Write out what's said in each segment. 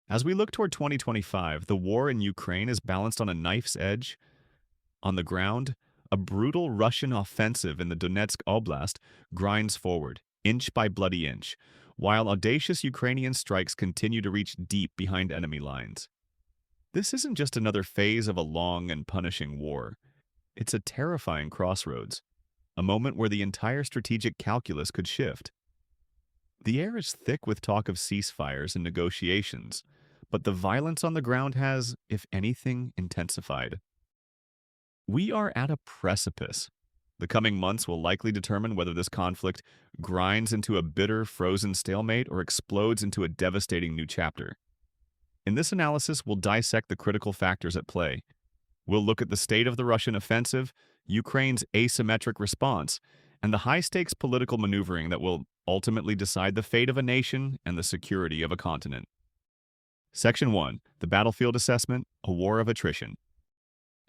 As we look toward 2025, the war in Ukraine is balanced on a knife's edge. On the ground, a brutal Russian offensive in the Donetsk Oblast grinds forward, inch by bloody inch, while audacious Ukrainian strikes continue to reach deep behind enemy lines. This isn't just another phase of a long and punishing war. It's a terrifying crossroads, a moment where the entire strategic calculus could shift. The air is thick with talk of ceasefires and negotiations, but the violence on the ground has, if anything, intensified. We are at a precipice. The coming months will likely determine whether this conflict grinds into a bitter, frozen stalemate or explodes into a devastating new chapter. In this analysis, we'll dissect the critical factors at play. We'll look at the state of the Russian offensive, Ukraine's asymmetric response, and the high-stakes political maneuvering that will ultimately decide the fate of a nation and the security of a continent. Section 1. The Battlefield Assessment, a War of Attrition.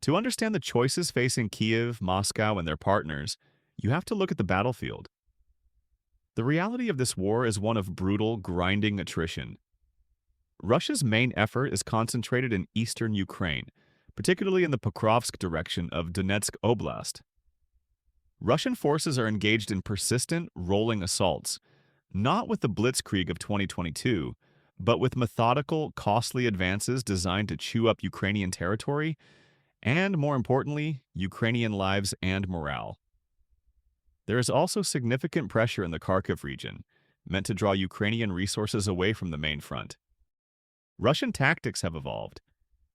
To understand the choices facing Kyiv, Moscow, and their partners, you have to look at the battlefield. The reality of this war is one of brutal, grinding attrition. Russia's main effort is concentrated in eastern Ukraine, particularly in the Pokrovsk direction of Donetsk Oblast. Russian forces are engaged in persistent, rolling assaults, not with the blitzkrieg of 2022, but with methodical, costly advances designed to chew up Ukrainian territory and, more importantly, Ukrainian lives and morale. There is also significant pressure in the Kharkiv region, meant to draw Ukrainian resources away from the main front. Russian tactics have evolved.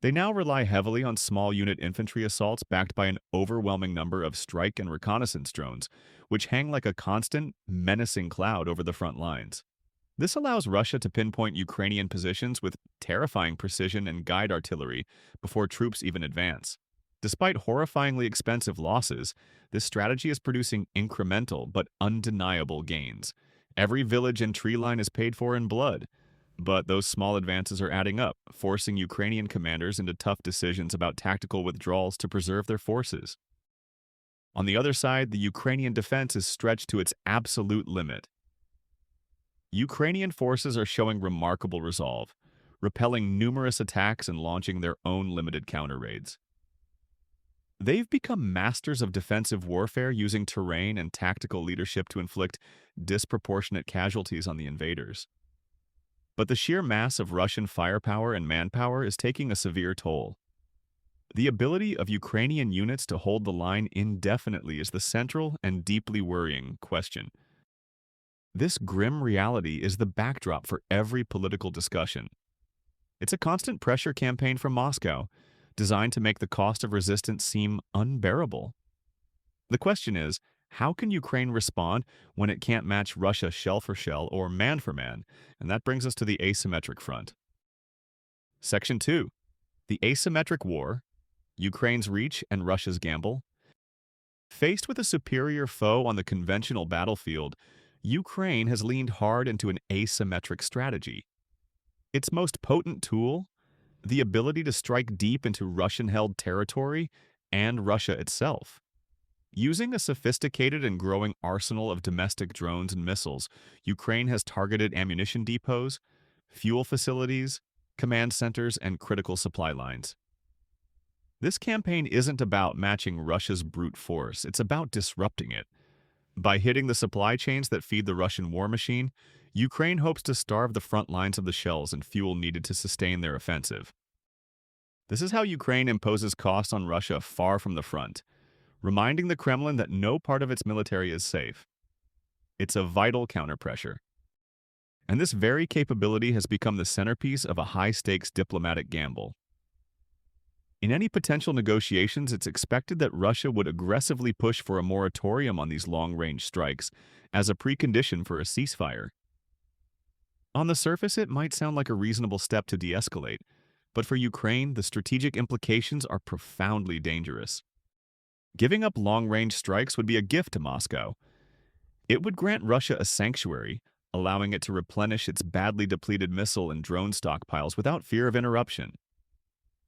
They now rely heavily on small unit infantry assaults backed by an overwhelming number of strike and reconnaissance drones, which hang like a constant, menacing cloud over the front lines. This allows Russia to pinpoint Ukrainian positions with terrifying precision and guide artillery before troops even advance. Despite horrifyingly expensive losses, this strategy is producing incremental but undeniable gains. Every village and tree line is paid for in blood, but those small advances are adding up, forcing Ukrainian commanders into tough decisions about tactical withdrawals to preserve their forces. On the other side, the Ukrainian defense is stretched to its absolute limit. Ukrainian forces are showing remarkable resolve, repelling numerous attacks and launching their own limited counter-raids. They've become masters of defensive warfare using terrain and tactical leadership to inflict disproportionate casualties on the invaders. But the sheer mass of Russian firepower and manpower is taking a severe toll. The ability of Ukrainian units to hold the line indefinitely is the central and deeply worrying question. This grim reality is the backdrop for every political discussion. It's a constant pressure campaign from Moscow, designed to make the cost of resistance seem unbearable. The question is, how can Ukraine respond when it can't match Russia shell for shell or man for man? And that brings us to the asymmetric front. Section 2. The Asymmetric War, Ukraine's Reach and Russia's Gamble. Faced with a superior foe on the conventional battlefield, Ukraine has leaned hard into an asymmetric strategy. Its most potent tool, the ability to strike deep into Russian-held territory and Russia itself. Using a sophisticated and growing arsenal of domestic drones and missiles, Ukraine has targeted ammunition depots, fuel facilities, command centers, and critical supply lines. This campaign isn't about matching Russia's brute force, it's about disrupting it. By hitting the supply chains that feed the Russian war machine, Ukraine hopes to starve the front lines of the shells and fuel needed to sustain their offensive. This is how Ukraine imposes costs on Russia far from the front, reminding the Kremlin that no part of its military is safe. It's a vital counterpressure. And this very capability has become the centerpiece of a high-stakes diplomatic gamble. In any potential negotiations, it's expected that Russia would aggressively push for a moratorium on these long-range strikes as a precondition for a ceasefire. On the surface, it might sound like a reasonable step to de-escalate, but for Ukraine, the strategic implications are profoundly dangerous. Giving up long-range strikes would be a gift to Moscow. It would grant Russia a sanctuary, allowing it to replenish its badly depleted missile and drone stockpiles without fear of interruption.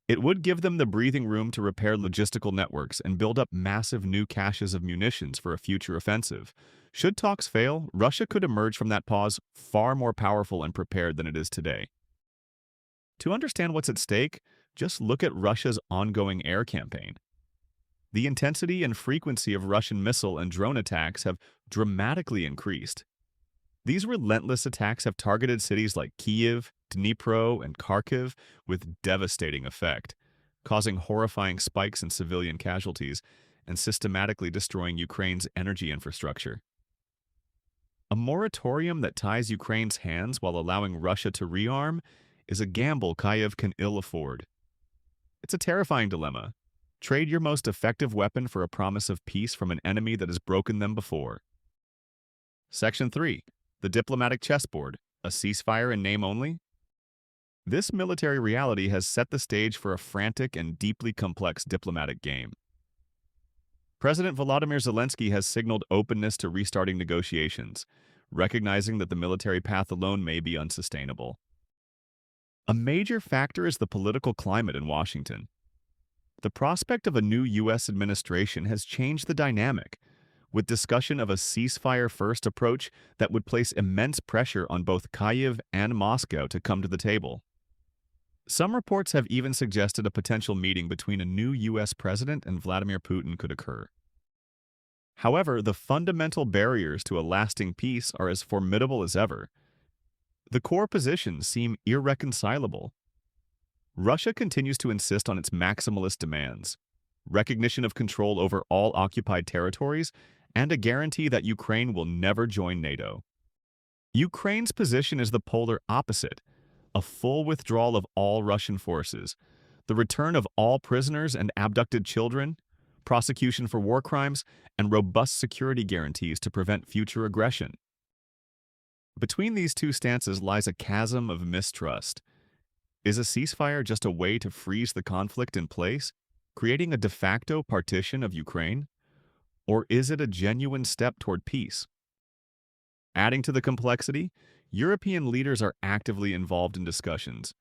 It would give them the breathing room to repair logistical networks and build up massive new caches of munitions for a future offensive. Should talks fail, Russia could emerge from that pause far more powerful and prepared than it is today. To understand what's at stake, just look at Russia's ongoing air campaign. The intensity and frequency of Russian missile and drone attacks have dramatically increased. These relentless attacks have targeted cities like Kyiv, Dnipro, and Kharkiv with devastating effect, causing horrifying spikes in civilian casualties and systematically destroying Ukraine's energy infrastructure. A moratorium that ties Ukraine's hands while allowing Russia to rearm is a gamble Kyiv can ill afford. It's a terrifying dilemma. Trade your most effective weapon for a promise of peace from an enemy that has broken them before. Section 3. The Diplomatic Chessboard, a ceasefire in name only? This military reality has set the stage for a frantic and deeply complex diplomatic game. President Volodymyr Zelensky has signaled openness to restarting negotiations, recognizing that the military path alone may be unsustainable. A major factor is the political climate in Washington. The prospect of a new U.S. administration has changed the dynamic, with discussion of a ceasefire-first approach that would place immense pressure on both Kyiv and Moscow to come to the table. Some reports have even suggested a potential meeting between a new U.S. president and Vladimir Putin could occur. However, the fundamental barriers to a lasting peace are as formidable as ever. The core positions seem irreconcilable. Russia continues to insist on its maximalist demands, recognition of control over all occupied territories, and a guarantee that Ukraine will never join NATO. Ukraine's position is the polar opposite, a full withdrawal of all Russian forces, the return of all prisoners and abducted children, prosecution for war crimes, and robust security guarantees to prevent future aggression. Between these two stances lies a chasm of mistrust. Is a ceasefire just a way to freeze the conflict in place, creating a de facto partition of Ukraine? Or is it a genuine step toward peace? Adding to the complexity, European leaders are actively involved in discussions,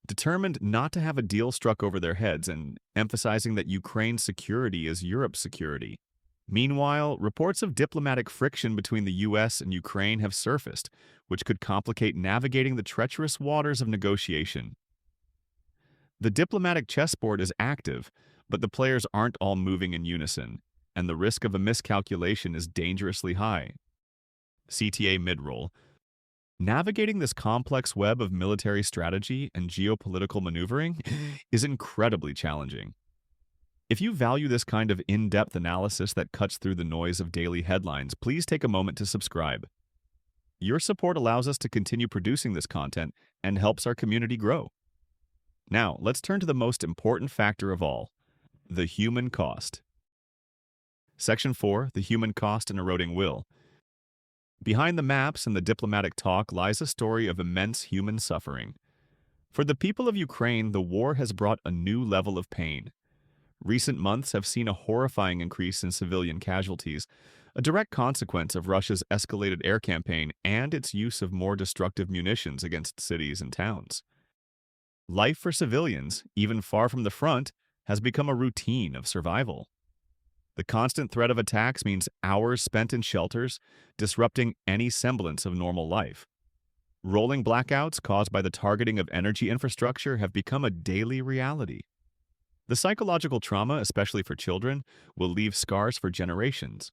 determined not to have a deal struck over their heads and emphasizing that Ukraine's security is Europe's security. Meanwhile, reports of diplomatic friction between the U.S. and Ukraine have surfaced, which could complicate navigating the treacherous waters of negotiation. The diplomatic chessboard is active, but the players aren't all moving in unison, and the risk of a miscalculation is dangerously high. CTA mid-roll. Navigating this complex web of military strategy and geopolitical maneuvering is incredibly challenging. If you value this kind of in-depth analysis that cuts through the noise of daily headlines, please take a moment to subscribe. Your support allows us to continue producing this content and helps our community grow. Now, let's turn to the most important factor of all, the human cost. Section 4, the human cost and eroding will. Behind the maps and the diplomatic talk lies a story of immense human suffering. For the people of Ukraine, the war has brought a new level of pain. Recent months have seen a horrifying increase in civilian casualties, a direct consequence of Russia's escalated air campaign and its use of more destructive munitions against cities and towns. Life for civilians, even far from the front, has become a routine of survival. The constant threat of attacks means hours spent in shelters, disrupting any semblance of normal life. Rolling blackouts caused by the targeting of energy infrastructure have become a daily reality. The psychological trauma, especially for children, will leave scars for generations.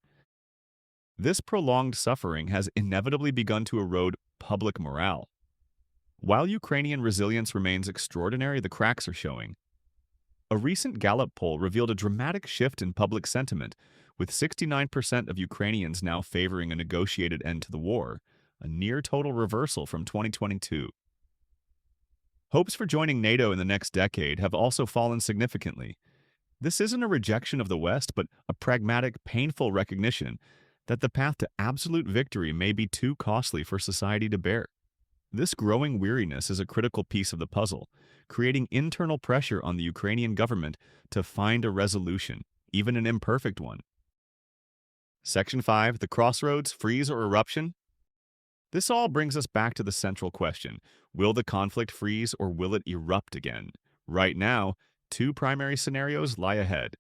This prolonged suffering has inevitably begun to erode public morale. While Ukrainian resilience remains extraordinary, the cracks are showing. A recent Gallup poll revealed a dramatic shift in public sentiment, with 69% of Ukrainians now favoring a negotiated end to the war, a near-total reversal from 2022. Hopes for joining NATO in the next decade have also fallen significantly. This isn't a rejection of the West, but a pragmatic, painful recognition that the path to absolute victory may be too costly for society to bear. This growing weariness is a critical piece of the puzzle, creating internal pressure on the Ukrainian government to find a resolution, even an imperfect one. Section 5, the Crossroads, freeze or eruption? This all brings us back to the central question. Will the conflict freeze or will it erupt again? Right now, two primary scenarios lie ahead.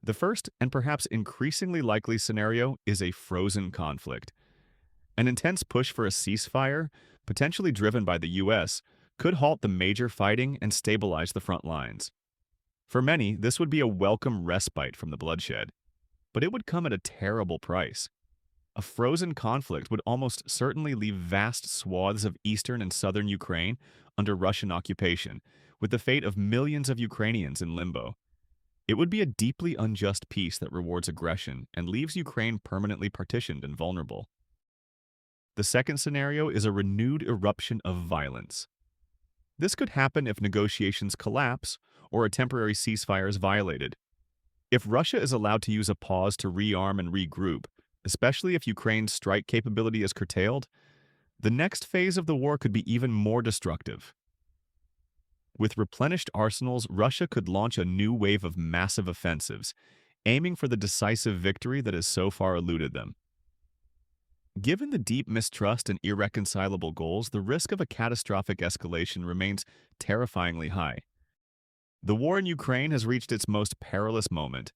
The first, and perhaps increasingly likely scenario, is a frozen conflict. An intense push for a ceasefire, potentially driven by the U.S., could halt the major fighting and stabilize the front lines. For many, this would be a welcome respite from the bloodshed, but it would come at a terrible price. A frozen conflict would almost certainly leave vast swaths of eastern and southern Ukraine under Russian occupation, with the fate of millions of Ukrainians in limbo. It would be a deeply unjust peace that rewards aggression and leaves Ukraine permanently partitioned and vulnerable. The second scenario is a renewed eruption of violence. This could happen if negotiations collapse or a temporary ceasefire is violated. If Russia is allowed to use a pause to rearm and regroup, especially if Ukraine's strike capability is curtailed, the next phase of the war could be even more destructive. With replenished arsenals, Russia could launch a new wave of massive offensives, aiming for the decisive victory that has so far eluded them. Given the deep mistrust and irreconcilable goals, the risk of a catastrophic escalation remains terrifyingly high. The war in Ukraine has reached its most perilous moment.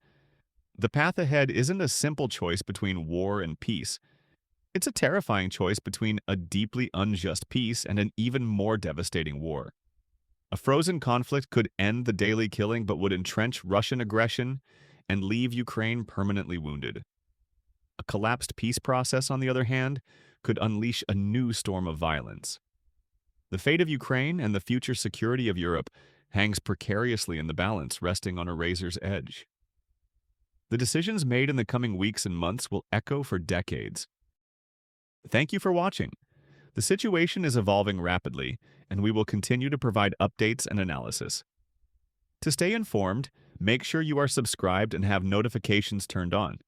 The path ahead isn't a simple choice between war and peace. It's a terrifying choice between a deeply unjust peace and an even more devastating war. A frozen conflict could end the daily killing but would entrench Russian aggression and leave Ukraine permanently wounded. A collapsed peace process, on the other hand, could unleash a new storm of violence. The fate of Ukraine and the future security of Europe hangs precariously in the balance, resting on a razor's edge. The decisions made in the coming weeks and months will echo for decades. Thank you for watching. The situation is evolving rapidly, and we will continue to provide updates and analysis. To stay informed, make sure you are subscribed and have notifications turned on.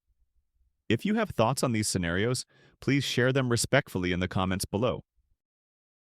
If you have thoughts on these scenarios, please share them respectfully in the comments below.